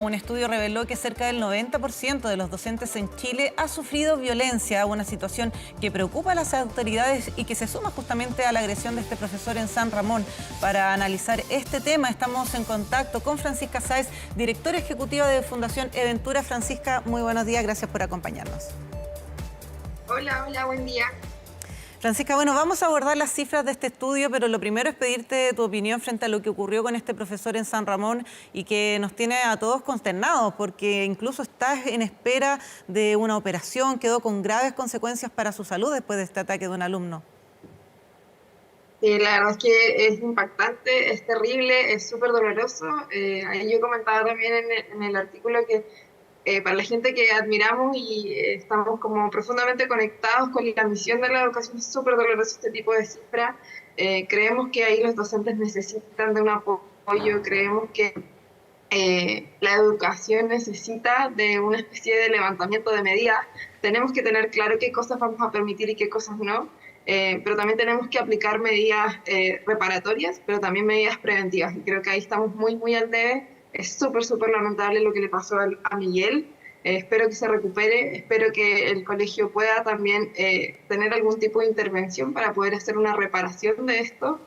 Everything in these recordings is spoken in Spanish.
Un estudio reveló que cerca del 90% de los docentes en Chile ha sufrido violencia, una situación que preocupa a las autoridades y que se suma justamente a la agresión de este profesor en San Ramón. Para analizar este tema estamos en contacto con Francisca Sáez, directora ejecutiva de Fundación Eventura. Francisca, muy buenos días, gracias por acompañarnos. Hola, buen día. Francisca, bueno, vamos a abordar las cifras de este estudio, pero lo primero es pedirte tu opinión frente a lo que ocurrió con este profesor en San Ramón y que nos tiene a todos consternados, porque incluso está en espera de una operación, quedó con graves consecuencias para su salud después de este ataque de un alumno. La verdad es que es impactante, es terrible, es súper doloroso. Ahí yo comentaba también en el artículo que para la gente que admiramos y estamos como profundamente conectados con la misión de la educación, es súper doloroso este tipo de cifras. Creemos que ahí los docentes necesitan de un apoyo, creemos que la educación necesita de una especie de levantamiento de medidas. Tenemos que tener claro qué cosas vamos a permitir y qué cosas no, pero también tenemos que aplicar medidas reparatorias, pero también medidas preventivas. Y creo que ahí estamos muy al debe. Es súper lamentable lo que le pasó a Miguel. Espero que se recupere, espero que el colegio pueda también tener algún tipo de intervención para poder hacer una reparación de esto.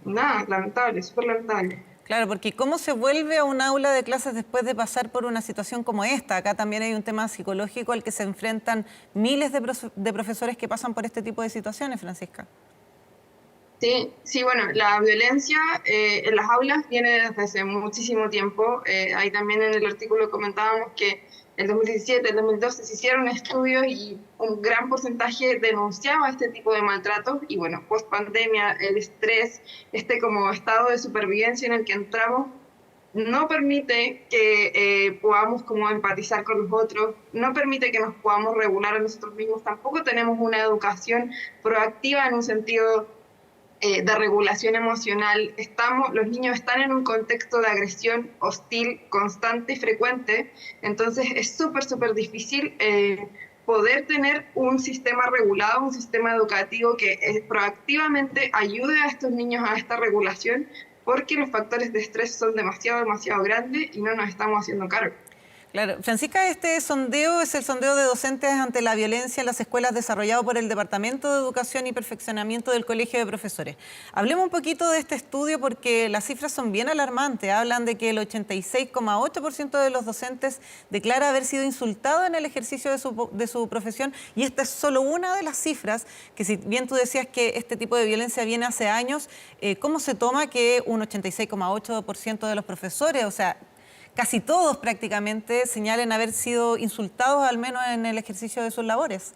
Nada, lamentable, súper lamentable. Claro, porque ¿cómo se vuelve a un aula de clases después de pasar por una situación como esta? Acá también hay un tema psicológico al que se enfrentan miles de profesores que pasan por este tipo de situaciones, Francisca. Sí, bueno, la violencia en las aulas viene desde hace muchísimo tiempo. Ahí también en el artículo comentábamos que el 2017, el 2012 se hicieron estudios y un gran porcentaje denunciaba este tipo de maltratos. Y bueno, post pandemia, el estrés, este como estado de supervivencia en el que entramos, no permite que podamos como empatizar con los otros, no permite que nos podamos regular a nosotros mismos. Tampoco tenemos una educación proactiva en un sentido de regulación emocional. Los niños están en un contexto de agresión hostil, constante y frecuente, entonces es súper difícil poder tener un sistema regulado, un sistema educativo que proactivamente ayude a estos niños a esta regulación, porque los factores de estrés son demasiado grandes y no nos estamos haciendo cargo. Claro, Francisca, este sondeo es el sondeo de docentes ante la violencia en las escuelas desarrollado por el Departamento de Educación y Perfeccionamiento del Colegio de Profesores. Hablemos un poquito de este estudio porque las cifras son bien alarmantes. Hablan de que el 86,8% de los docentes declara haber sido insultado en el ejercicio de su profesión, y esta es solo una de las cifras que, si bien tú decías que este tipo de violencia viene hace años, ¿cómo se toma que un 86,8% de los profesores, o sea, casi todos prácticamente, señalen haber sido insultados al menos en el ejercicio de sus labores?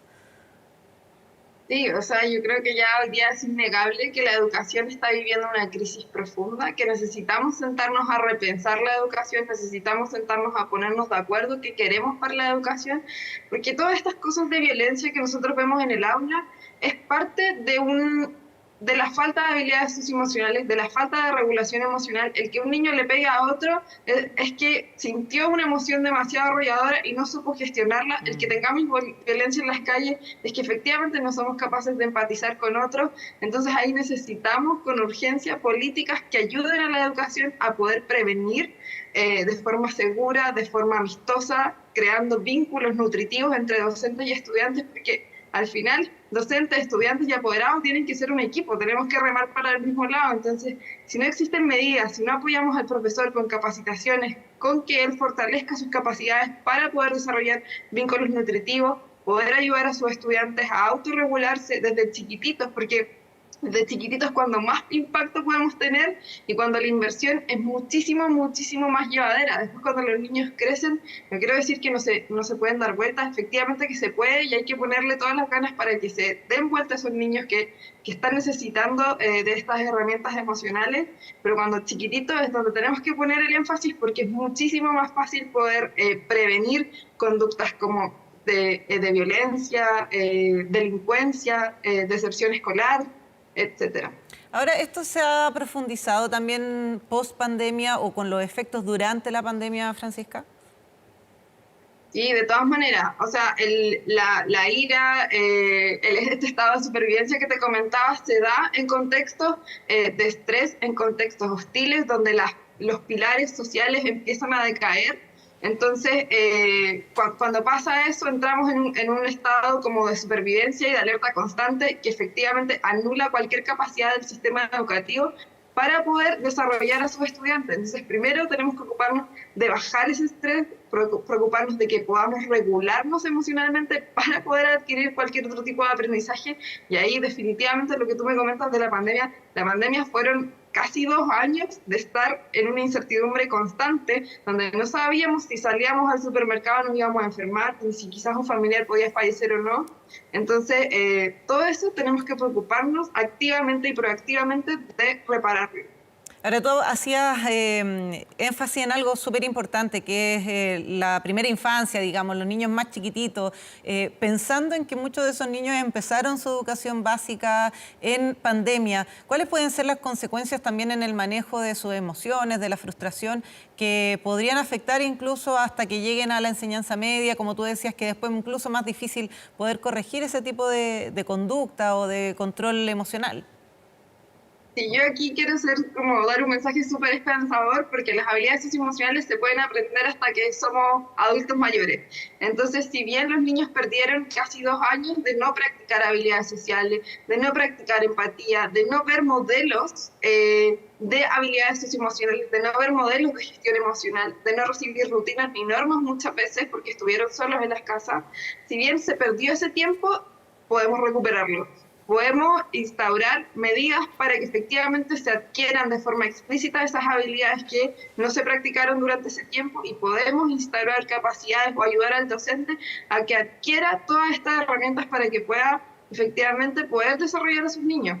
Sí, o sea, yo creo que ya hoy día es innegable que la educación está viviendo una crisis profunda, que necesitamos sentarnos a repensar la educación, necesitamos sentarnos a ponernos de acuerdo qué queremos para la educación, porque todas estas cosas de violencia que nosotros vemos en el aula es parte de la falta de habilidades socioemocionales, de la falta de regulación emocional. El que un niño le pegue a otro es que sintió una emoción demasiado arrolladora y no supo gestionarla. El que tengamos violencia en las calles es que efectivamente no somos capaces de empatizar con otros. Entonces ahí necesitamos con urgencia políticas que ayuden a la educación a poder prevenir de forma segura, de forma amistosa, creando vínculos nutritivos entre docentes y estudiantes, porque al final, docentes, estudiantes y apoderados tienen que ser un equipo, tenemos que remar para el mismo lado. Entonces, si no existen medidas, si no apoyamos al profesor con capacitaciones, con que él fortalezca sus capacidades para poder desarrollar vínculos nutritivos, poder ayudar a sus estudiantes a autorregularse desde chiquititos, porque desde chiquititos cuando más impacto podemos tener y cuando la inversión es muchísimo más llevadera. Después cuando los niños crecen, no quiero decir que no se pueden dar vueltas, efectivamente que se puede y hay que ponerle todas las ganas para que se den vueltas a esos niños que están necesitando de estas herramientas emocionales, pero cuando chiquititos es donde tenemos que poner el énfasis porque es muchísimo más fácil poder prevenir conductas como de violencia, delincuencia, deserción escolar, etcétera. Ahora, ¿esto se ha profundizado también post pandemia o con los efectos durante la pandemia, Francisca? Sí, de todas maneras, o sea, la ira, este estado de supervivencia que te comentaba se da en contextos de estrés, en contextos hostiles, donde los pilares sociales empiezan a decaer. Entonces, cuando pasa eso, entramos en un estado como de supervivencia y de alerta constante que efectivamente anula cualquier capacidad del sistema educativo para poder desarrollar a sus estudiantes. Entonces, primero tenemos que ocuparnos de bajar ese estrés, preocuparnos de que podamos regularnos emocionalmente para poder adquirir cualquier otro tipo de aprendizaje. Y ahí definitivamente lo que tú me comentas de la pandemia fueron casi 2 años de estar en una incertidumbre constante, donde no sabíamos si salíamos al supermercado nos íbamos a enfermar, ni si quizás un familiar podía fallecer o no. Entonces, todo eso tenemos que preocuparnos activamente y proactivamente de repararlo. Ahora, tú hacías énfasis en algo súper importante, que es la primera infancia, digamos, los niños más chiquititos, pensando en que muchos de esos niños empezaron su educación básica en pandemia. ¿Cuáles pueden ser las consecuencias también en el manejo de sus emociones, de la frustración, que podrían afectar incluso hasta que lleguen a la enseñanza media, como tú decías, que después es incluso más difícil poder corregir ese tipo de conducta o de control emocional? Sí, yo aquí quiero dar un mensaje súper esperanzador, porque las habilidades socioemocionales se pueden aprender hasta que somos adultos mayores. Entonces, si bien los niños perdieron casi 2 años de no practicar habilidades sociales, de no practicar empatía, de no ver modelos de habilidades socioemocionales, de no ver modelos de gestión emocional, de no recibir rutinas ni normas muchas veces porque estuvieron solos en las casas, si bien se perdió ese tiempo, podemos recuperarlo. Podemos instaurar medidas para que efectivamente se adquieran de forma explícita esas habilidades que no se practicaron durante ese tiempo, y podemos instaurar capacidades o ayudar al docente a que adquiera todas estas herramientas para que pueda efectivamente poder desarrollar a sus niños.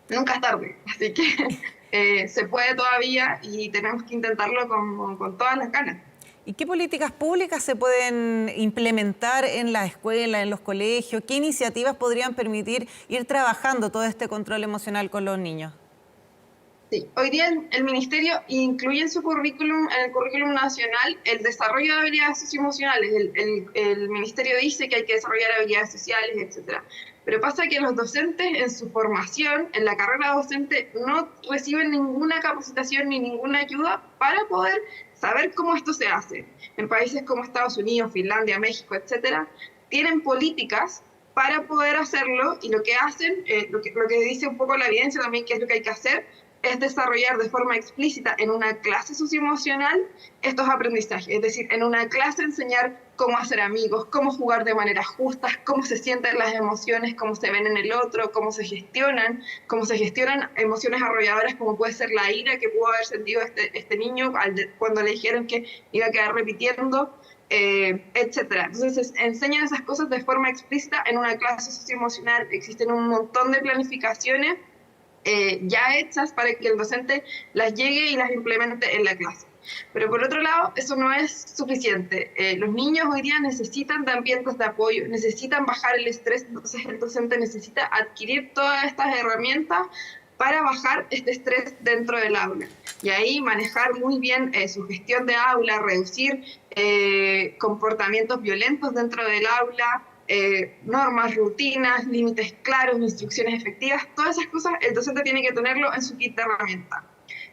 Nunca es tarde, así que se puede todavía y tenemos que intentarlo con todas las ganas. ¿Y qué políticas públicas se pueden implementar en las escuelas, en los colegios? ¿Qué iniciativas podrían permitir ir trabajando todo este control emocional con los niños? Sí, hoy día el Ministerio incluye en su currículum, en el currículum nacional, el desarrollo de habilidades socioemocionales. El Ministerio dice que hay que desarrollar habilidades sociales, etcétera. Pero pasa que los docentes en su formación, en la carrera docente, no reciben ninguna capacitación ni ninguna ayuda para poder saber cómo esto se hace. En países como Estados Unidos, Finlandia, México, etcétera, tienen políticas para poder hacerlo, y lo que hacen, lo que dice un poco la evidencia también, que es lo que hay que hacer, es desarrollar de forma explícita en una clase socioemocional estos aprendizajes. Es decir, en una clase enseñar cómo hacer amigos, cómo jugar de manera justa, cómo se sienten las emociones, cómo se ven en el otro, cómo se gestionan emociones arrolladoras, como puede ser la ira que pudo haber sentido este niño cuando le dijeron que iba a quedar repitiendo, etcétera. Entonces enseñan esas cosas de forma explícita en una clase socioemocional. Existen un montón de planificaciones ya hechas para que el docente las llegue y las implemente en la clase. Pero por otro lado, eso no es suficiente. Los niños hoy día necesitan de ambientes de apoyo, necesitan bajar el estrés, entonces el docente necesita adquirir todas estas herramientas para bajar este estrés dentro del aula. Y ahí manejar muy bien su gestión de aula, reducir comportamientos violentos dentro del aula, normas, rutinas, límites claros, instrucciones efectivas, todas esas cosas el docente tiene que tenerlo en su kit de herramientas.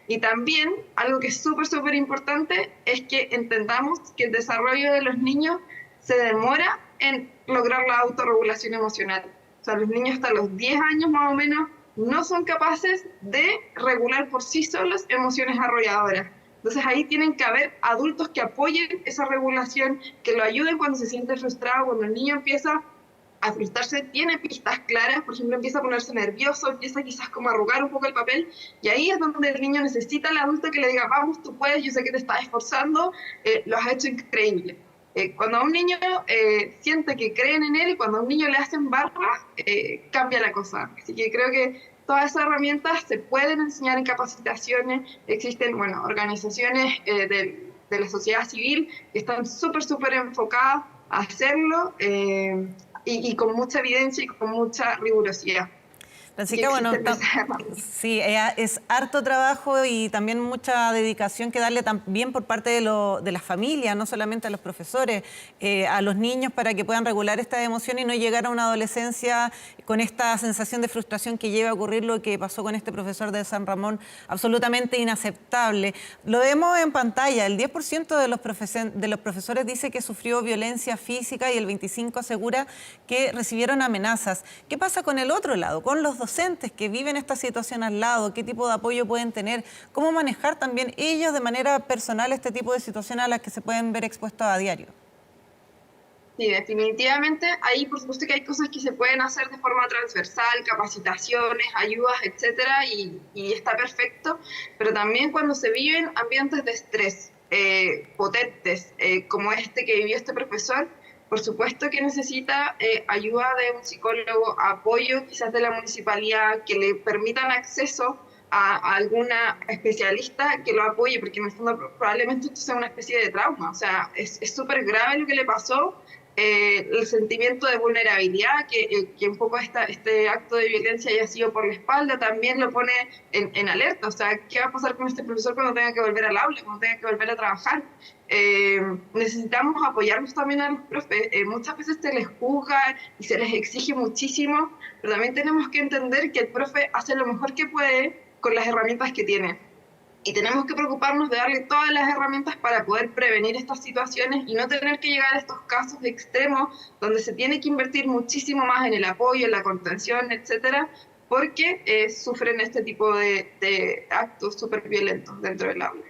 Y también, algo que es súper importante, es que entendamos que el desarrollo de los niños se demora en lograr la autorregulación emocional. O sea, los niños hasta los 10 años más o menos no son capaces de regular por sí solos emociones arrolladoras. Entonces ahí tienen que haber adultos que apoyen esa regulación, que lo ayuden cuando se siente frustrado, cuando el niño empieza a frustrarse, tiene pistas claras, por ejemplo, empieza a ponerse nervioso, empieza quizás como a arrugar un poco el papel, y ahí es donde el niño necesita al adulto que le diga, vamos, tú puedes, yo sé que te estás esforzando, lo has hecho increíble. Cuando a un niño siente que creen en él, cuando a un niño le hacen barra, cambia la cosa. Así que creo que todas esas herramientas se pueden enseñar en capacitaciones. Existen, organizaciones de la sociedad civil que están súper enfocadas a hacerlo y con mucha evidencia y con mucha rigurosidad. que Francisca, bueno, existen esas herramientas. sí, es harto trabajo y también mucha dedicación que darle también por parte de las familias, no solamente a los profesores, a los niños para que puedan regular estas emociones y no llegar a una adolescencia con esta sensación de frustración que lleva a ocurrir lo que pasó con este profesor de San Ramón, absolutamente inaceptable. Lo vemos en pantalla, el 10% de los profesores dice que sufrió violencia física y el 25% asegura que recibieron amenazas. ¿Qué pasa con el otro lado, con los docentes que viven esta situación al lado? ¿Qué tipo de apoyo pueden tener? ¿Cómo manejar también ellos de manera personal este tipo de situaciones a las que se pueden ver expuestos a diario? Sí, definitivamente. Ahí, por supuesto que hay cosas que se pueden hacer de forma transversal, capacitaciones, ayudas, etcétera, y está perfecto. Pero también cuando se viven ambientes de estrés potentes, como este que vivió este profesor, por supuesto que necesita ayuda de un psicólogo, apoyo quizás de la municipalidad, que le permitan acceso a alguna especialista que lo apoye, porque en el fondo probablemente esto sea una especie de trauma. O sea, es súper grave lo que le pasó, el sentimiento de vulnerabilidad, que un poco este acto de violencia haya sido por la espalda, también lo pone en alerta. O sea, ¿qué va a pasar con este profesor cuando tenga que volver al aula, cuando tenga que volver a trabajar? Necesitamos apoyarnos también a los profes. Muchas veces se les juzga y se les exige muchísimo, pero también tenemos que entender que el profe hace lo mejor que puede con las herramientas que tiene. Y tenemos que preocuparnos de darle todas las herramientas para poder prevenir estas situaciones y no tener que llegar a estos casos extremos donde se tiene que invertir muchísimo más en el apoyo, en la contención, etcétera, porque sufren este tipo de actos súper violentos dentro del aula.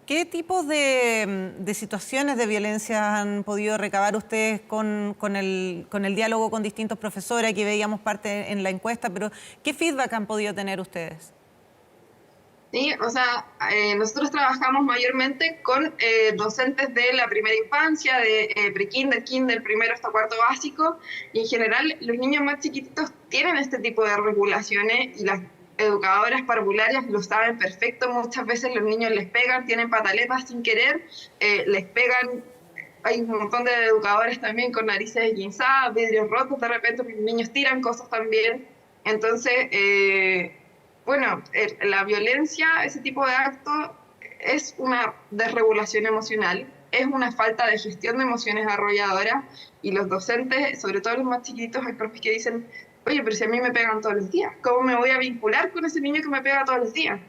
¿Qué tipos de situaciones de violencia han podido recabar ustedes con el diálogo con distintos profesores? Aquí veíamos parte en la encuesta, pero ¿qué feedback han podido tener ustedes? Sí, o sea, nosotros trabajamos mayormente con docentes de la primera infancia, de pre-kinder, kinder, primero hasta cuarto básico, y en general los niños más chiquititos tienen este tipo de regulaciones y las educadoras parvularias lo saben perfecto. Muchas veces los niños les pegan, tienen pataletas sin querer, les pegan. Hay un montón de educadores también con narices esguinzadas, vidrios rotos, de repente los niños tiran cosas también. Entonces, bueno, la violencia, ese tipo de actos, es una desregulación emocional, es una falta de gestión de emociones arrolladoras, y los docentes, sobre todo los más chiquitos, hay profes que dicen, oye, pero si a mí me pegan todos los días, ¿cómo me voy a vincular con ese niño que me pega todos los días?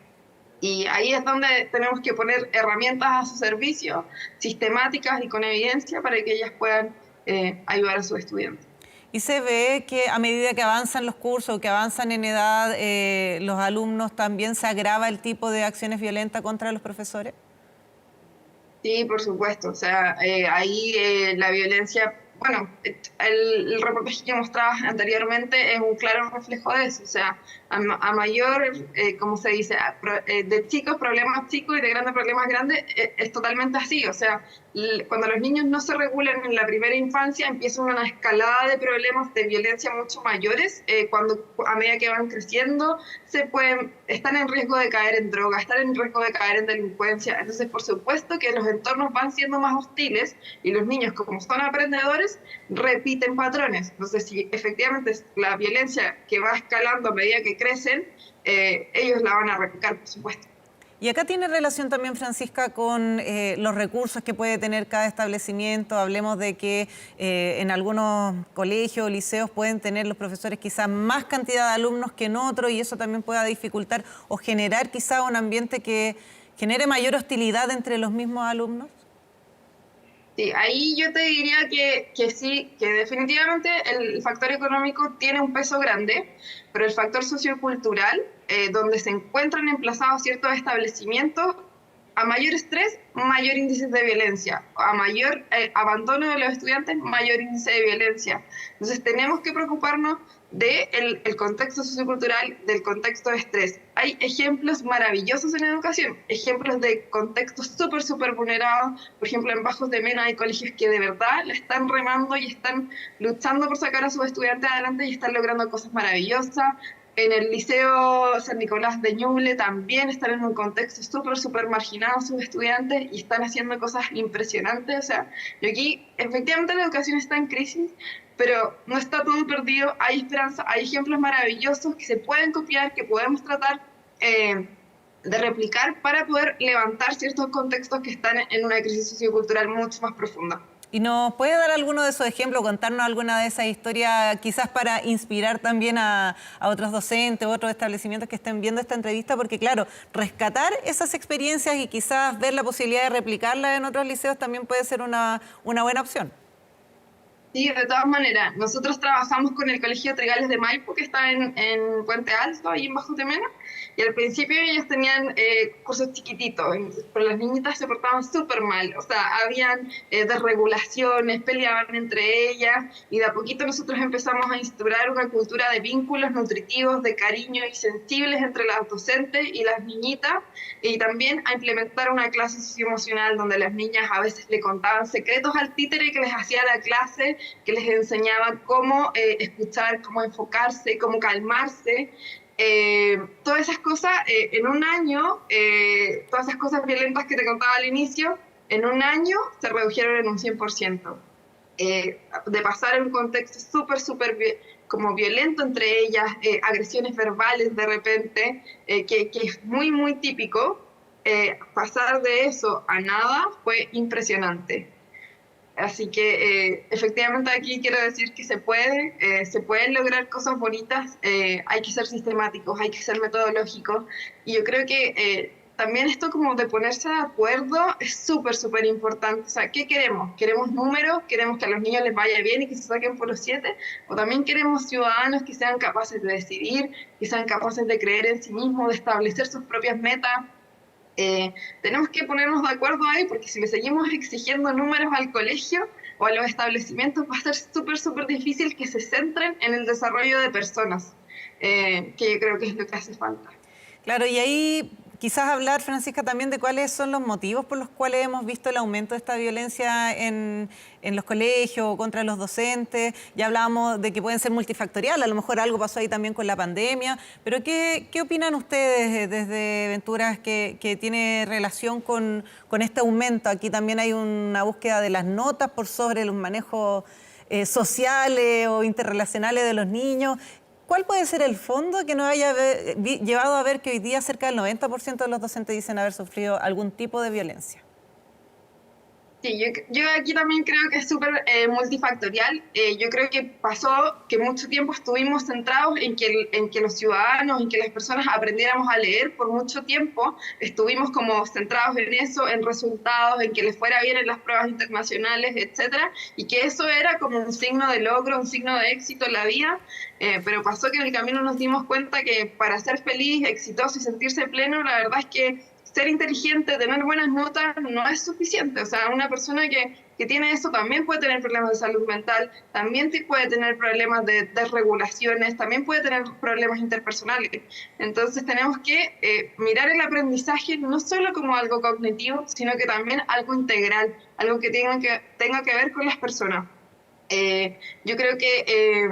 Y ahí es donde tenemos que poner herramientas a su servicio, sistemáticas y con evidencia, para que ellas puedan ayudar a sus estudiantes. Y se ve que a medida que avanzan los cursos, que avanzan en edad, los alumnos también se agrava el tipo de acciones violentas contra los profesores. Sí, por supuesto. O sea, ahí la violencia, bueno, el reportaje que mostrabas anteriormente es un claro reflejo de eso. O sea, a mayor, como se dice, de chicos problemas chicos y de grandes problemas grandes, es totalmente así. O sea, cuando los niños no se regulan en la primera infancia, empieza una escalada de problemas de violencia mucho mayores. Cuando a medida que van creciendo, están en riesgo de caer en droga, están en riesgo de caer en delincuencia. Entonces, por supuesto que los entornos van siendo más hostiles y los niños, como son aprendedores, repiten patrones. Entonces, si efectivamente es la violencia que va escalando a medida que crecen, ellos la van a replicar, por supuesto. Y acá tiene relación también, Francisca, con los recursos que puede tener cada establecimiento. Hablemos de que en algunos colegios o liceos pueden tener los profesores quizás más cantidad de alumnos que en otros, y eso también pueda dificultar o generar quizás un ambiente que genere mayor hostilidad entre los mismos alumnos. Sí, ahí yo te diría que sí, que definitivamente el factor económico tiene un peso grande, pero el factor sociocultural, donde se encuentran emplazados ciertos establecimientos, a mayor estrés, mayor índice de violencia; a mayor abandono de los estudiantes, mayor índice de violencia. Entonces tenemos que preocuparnos del contexto sociocultural, del contexto de estrés. Hay ejemplos maravillosos en educación, ejemplos de contextos súper vulnerados. Por ejemplo, en Bajos de Mena hay colegios que de verdad la están remando y están luchando por sacar a sus estudiantes adelante y están logrando cosas maravillosas. En el Liceo San Nicolás de Ñuble también están en un contexto súper marginado sus estudiantes y están haciendo cosas impresionantes. O sea, y aquí efectivamente la educación está en crisis, pero no está todo perdido, hay esperanza, hay ejemplos maravillosos que se pueden copiar, que podemos tratar de replicar para poder levantar ciertos contextos que están en una crisis sociocultural mucho más profunda. ¿Y nos puede dar alguno de esos ejemplos, contarnos alguna de esas historias, quizás para inspirar también a otros docentes o otros establecimientos que estén viendo esta entrevista? Porque claro, rescatar esas experiencias y quizás ver la posibilidad de replicarlas en otros liceos también puede ser una buena opción. Sí, de todas maneras, nosotros trabajamos con el Colegio Trigales de Maipo, que está en Puente Alto, ahí en Bajo Temena, y al principio ellos tenían cursos chiquititos, pero las niñitas se portaban súper mal, o sea, habían desregulaciones, peleaban entre ellas, y de a poquito nosotros empezamos a instaurar una cultura de vínculos nutritivos, de cariño y sensibles entre las docentes y las niñitas, y también a implementar una clase socioemocional donde las niñas a veces le contaban secretos al títere que les hacía la clase, que les enseñaba cómo escuchar, cómo enfocarse, cómo calmarse. Todas esas cosas en un año, todas esas cosas violentas que te contaba al inicio, en un año se redujeron en un 100%. De pasar en un contexto súper como violento entre ellas, agresiones verbales de repente, que es muy típico, pasar de eso a nada fue impresionante. Así que efectivamente aquí quiero decir que se pueden lograr cosas bonitas, hay que ser sistemáticos, hay que ser metodológicos, y yo creo que también esto como de ponerse de acuerdo es súper importante. O sea, ¿qué queremos? ¿Queremos números? ¿Queremos que a los niños les vaya bien y que se saquen por los 7? ¿O también queremos ciudadanos que sean capaces de decidir, que sean capaces de creer en sí mismos, de establecer sus propias metas? Tenemos que ponernos de acuerdo ahí, porque si le seguimos exigiendo números al colegio o a los establecimientos, va a ser súper difícil que se centren en el desarrollo de personas, que yo creo que es lo que hace falta. Claro, y ahí quizás hablar, Francisca, también de cuáles son los motivos por los cuales hemos visto el aumento de esta violencia en los colegios o contra los docentes. Ya hablábamos de que pueden ser multifactoriales, a lo mejor algo pasó ahí también con la pandemia, pero ¿qué opinan ustedes desde Venturas que tiene relación con este aumento? Aquí también hay una búsqueda de las notas por sobre los manejos sociales o interrelacionales de los niños. ¿Cuál puede ser el fondo que nos haya llevado a ver que hoy día cerca del 90% de los docentes dicen haber sufrido algún tipo de violencia? Sí, yo aquí también creo que es súper multifactorial. Yo creo que pasó que mucho tiempo estuvimos centrados en que los ciudadanos, en que las personas aprendiéramos a leer por mucho tiempo. Estuvimos como centrados en eso, en resultados, en que les fuera bien en las pruebas internacionales, etcétera, y que eso era como un signo de logro, un signo de éxito en la vida. Pero pasó que en el camino nos dimos cuenta que para ser feliz, exitoso y sentirse pleno, la verdad es que ser inteligente, tener buenas notas, no es suficiente. O sea, una persona que tiene eso también puede tener problemas de salud mental, también puede tener problemas de desregulaciones, también puede tener problemas interpersonales. Entonces tenemos que mirar el aprendizaje no solo como algo cognitivo, sino que también algo integral, algo que tenga que ver con las personas. Yo creo que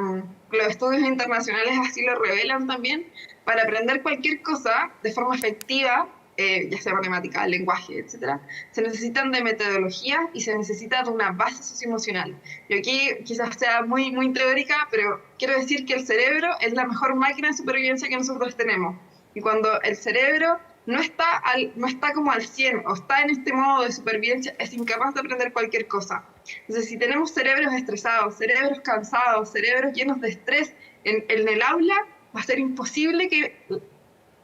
los estudios internacionales así lo revelan también. Para aprender cualquier cosa de forma efectiva, ya sea matemática, lenguaje, etcétera, se necesitan de metodología y se necesita de una base socioemocional. Y aquí quizás sea muy teórica, pero quiero decir que el cerebro es la mejor máquina de supervivencia que nosotros tenemos. Y cuando el cerebro no está como al 100 o está en este modo de supervivencia, es incapaz de aprender cualquier cosa. Entonces, si tenemos cerebros estresados, cerebros cansados, cerebros llenos de estrés en el aula, va a ser imposible que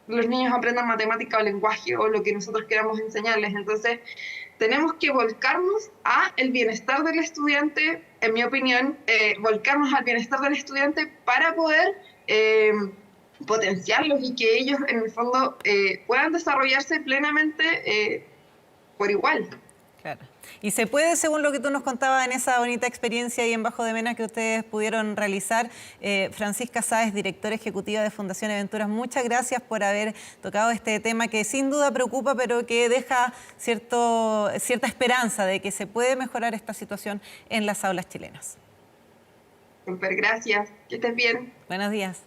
los niños aprendan matemática o lenguaje o lo que nosotros queramos enseñarles. Entonces, tenemos que volcarnos a el bienestar del estudiante, en mi opinión, volcarnos al bienestar del estudiante para poder potenciarlos y que ellos, en el fondo, puedan desarrollarse plenamente por igual. Claro. Y se puede, según lo que tú nos contabas en esa bonita experiencia ahí en Bajo de Mena que ustedes pudieron realizar. Francisca Sáez, directora ejecutiva de Fundación Aventuras, muchas gracias por haber tocado este tema que sin duda preocupa, pero que deja cierta esperanza de que se puede mejorar esta situación en las aulas chilenas. Súper, gracias. Que estés bien. Buenos días.